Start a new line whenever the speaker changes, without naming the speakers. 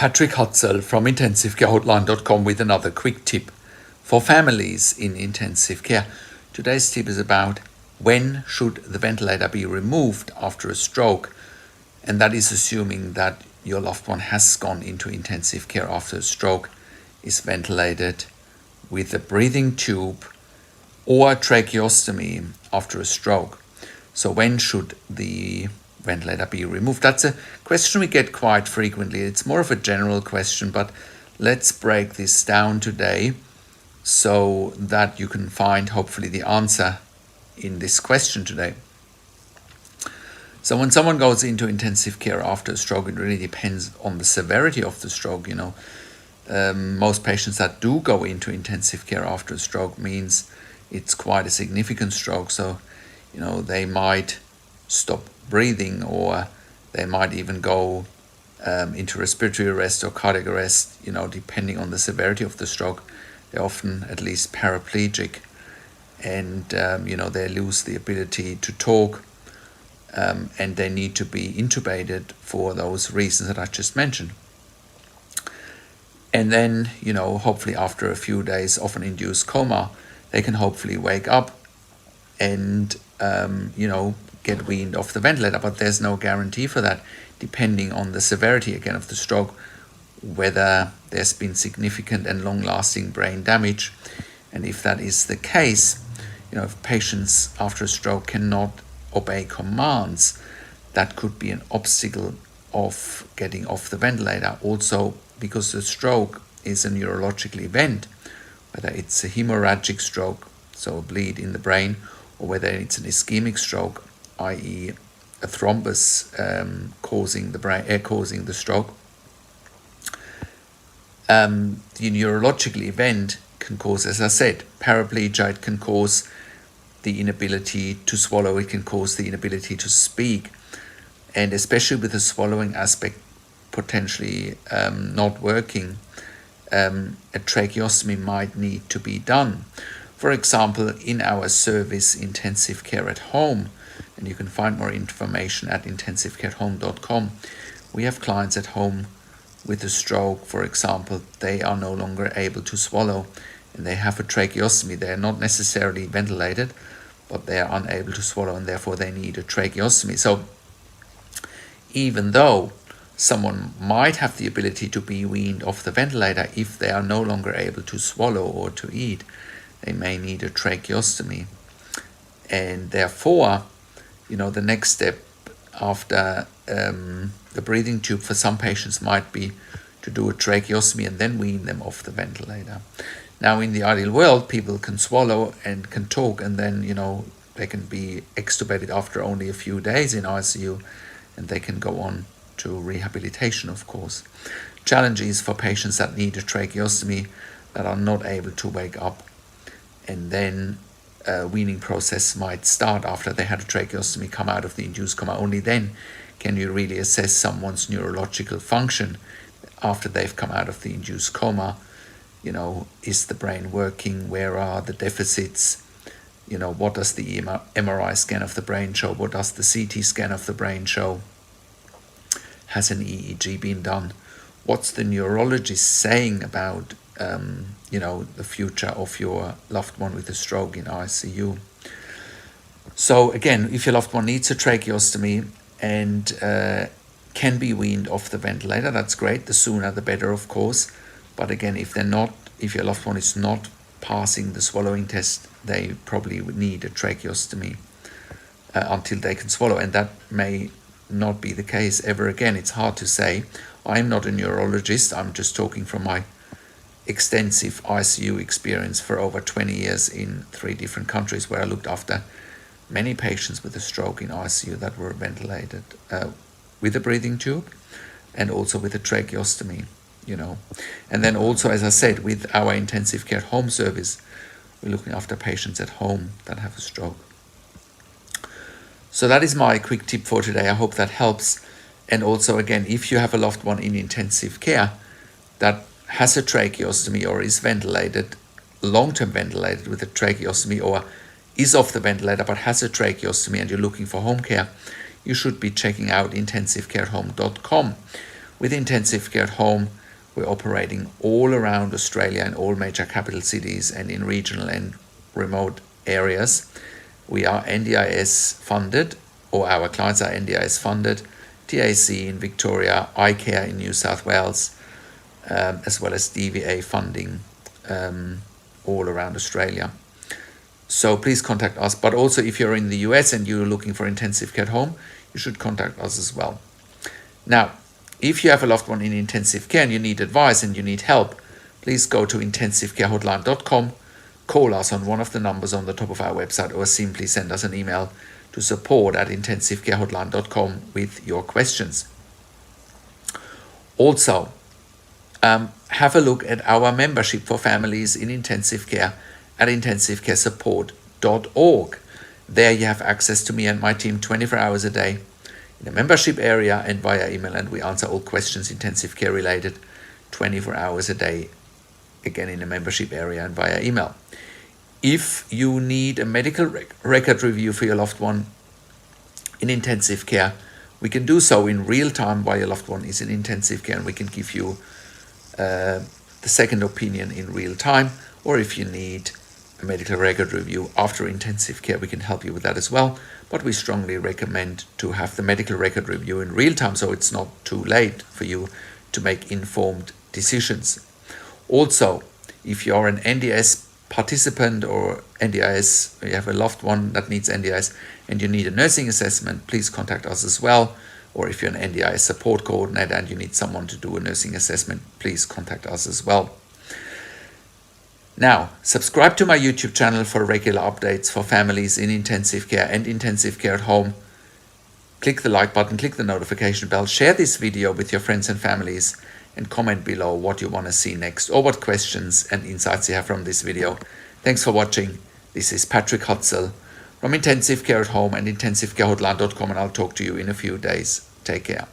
Patrick Hutzel from intensivecarehotline.com with another quick tip for families in intensive care. Today's tip is about when should the ventilator be removed after a stroke, and that is assuming that your loved one has gone into intensive care after a stroke, is ventilated with a breathing tube or a tracheostomy after a stroke. So when should the ventilator be removed? That's a question we get quite frequently. It's more of a general question, but let's break this down today so that you can find hopefully the answer in this question today. So when someone goes into intensive care after a stroke, it really depends on the severity of the stroke. Most patients that do go into intensive care after a stroke means it's quite a significant stroke. So, they might stop breathing, or they might even go into respiratory arrest or cardiac arrest, depending on the severity of the stroke. They're often at least paraplegic, and, they lose the ability to talk, and they need to be intubated for those reasons that I just mentioned. And then, hopefully after a few days of an induced coma, they can hopefully wake up and, get weaned off the ventilator. But there's no guarantee for that, depending on the severity, again, of the stroke, whether there's been significant and long-lasting brain damage. And if that is the case, if patients after a stroke cannot obey commands, that could be an obstacle of getting off the ventilator. Also, because the stroke is a neurological event, whether it's a hemorrhagic stroke, so a bleed in the brain, or whether it's an ischemic stroke, i.e. a thrombus causing the stroke. The neurological event can cause, as I said, paraplegia. It can cause the inability to swallow. It can cause the inability to speak. And especially with the swallowing aspect potentially not working, a tracheostomy might need to be done. For example, in our service intensive care at home, and you can find more information at intensivecareathome.com, we have clients at home with a stroke. For example, they are no longer able to swallow and they have a tracheostomy. They are not necessarily ventilated, but they are unable to swallow, and therefore they need a tracheostomy. So even though someone might have the ability to be weaned off the ventilator, if they are no longer able to swallow or to eat, they may need a tracheostomy. And therefore, the next step after the breathing tube for some patients might be to do a tracheostomy and then wean them off the ventilator. Now, in the ideal world, people can swallow and can talk, and then, they can be extubated after only a few days in ICU, and they can go on to rehabilitation, of course. Challenges for patients that need a tracheostomy that are not able to wake up, and then a weaning process might start after they had a tracheostomy, come out of the induced coma. Only then can you really assess someone's neurological function after they've come out of the induced coma. Is the brain working? Where are the deficits? What does the MRI scan of the brain show? What does the CT scan of the brain show? Has an EEG been done? What's the neurologist saying about the future of your loved one with a stroke in ICU? So again, if your loved one needs a tracheostomy and can be weaned off the ventilator, that's great. The sooner the better, of course. But again, if your loved one is not passing the swallowing test, they probably would need a tracheostomy until they can swallow, and that may not be the case ever again. It's hard to say. I'm not a neurologist. I'm just talking from my extensive ICU experience for over 20 years in 3 different countries, where I looked after many patients with a stroke in ICU that were ventilated with a breathing tube and also with a tracheostomy, And then also, as I said, with our intensive care home service, we're looking after patients at home that have a stroke. So that is my quick tip for today. I hope that helps. And also, again, if you have a loved one in intensive care that has a tracheostomy or is ventilated, long-term ventilated with a tracheostomy, or is off the ventilator but has a tracheostomy, and you're looking for home care, you should be checking out intensivecareathome.com, With intensive care at home, we're operating all around Australia in all major capital cities and in regional and remote areas. We are NDIS funded, or our clients are NDIS funded, TAC in Victoria, iCare in New South Wales, as well as DVA funding all around Australia. So please contact us. But also if you're in the US and you're looking for intensive care at home, you should contact us as well. Now, if you have a loved one in intensive care and you need advice and you need help, please go to intensivecarehotline.com, call us on one of the numbers on the top of our website, or simply send us an email to support@intensivecarehotline.com with your questions. Also, have a look at our membership for families in intensive care at intensivecaresupport.org. There you have access to me and my team 24 hours a day in the membership area and via email, and we answer all questions intensive care related 24 hours a day, again in the membership area and via email. If you need a medical record review for your loved one in intensive care, we can do so in real time while your loved one is in intensive care, and we can give you the second opinion in real time. Or if you need a medical record review after intensive care, we can help you with that as well. But we strongly recommend to have the medical record review in real time, so it's not too late for you to make informed decisions. Also, if you're an NDIS participant or NDIS, you have a loved one that needs NDIS and you need a nursing assessment, please contact us as well. Or if you're an NDIS support coordinator and you need someone to do a nursing assessment, please contact us as well. Now, subscribe to my YouTube channel for regular updates for families in intensive care and intensive care at home. Click the like button, click the notification bell, share this video with your friends and families, and comment below what you want to see next or what questions and insights you have from this video. Thanks for watching. This is Patrick Hutzel from Intensive Care at Home and intensivecarehotline.com, and I'll talk to you in a few days. Take care.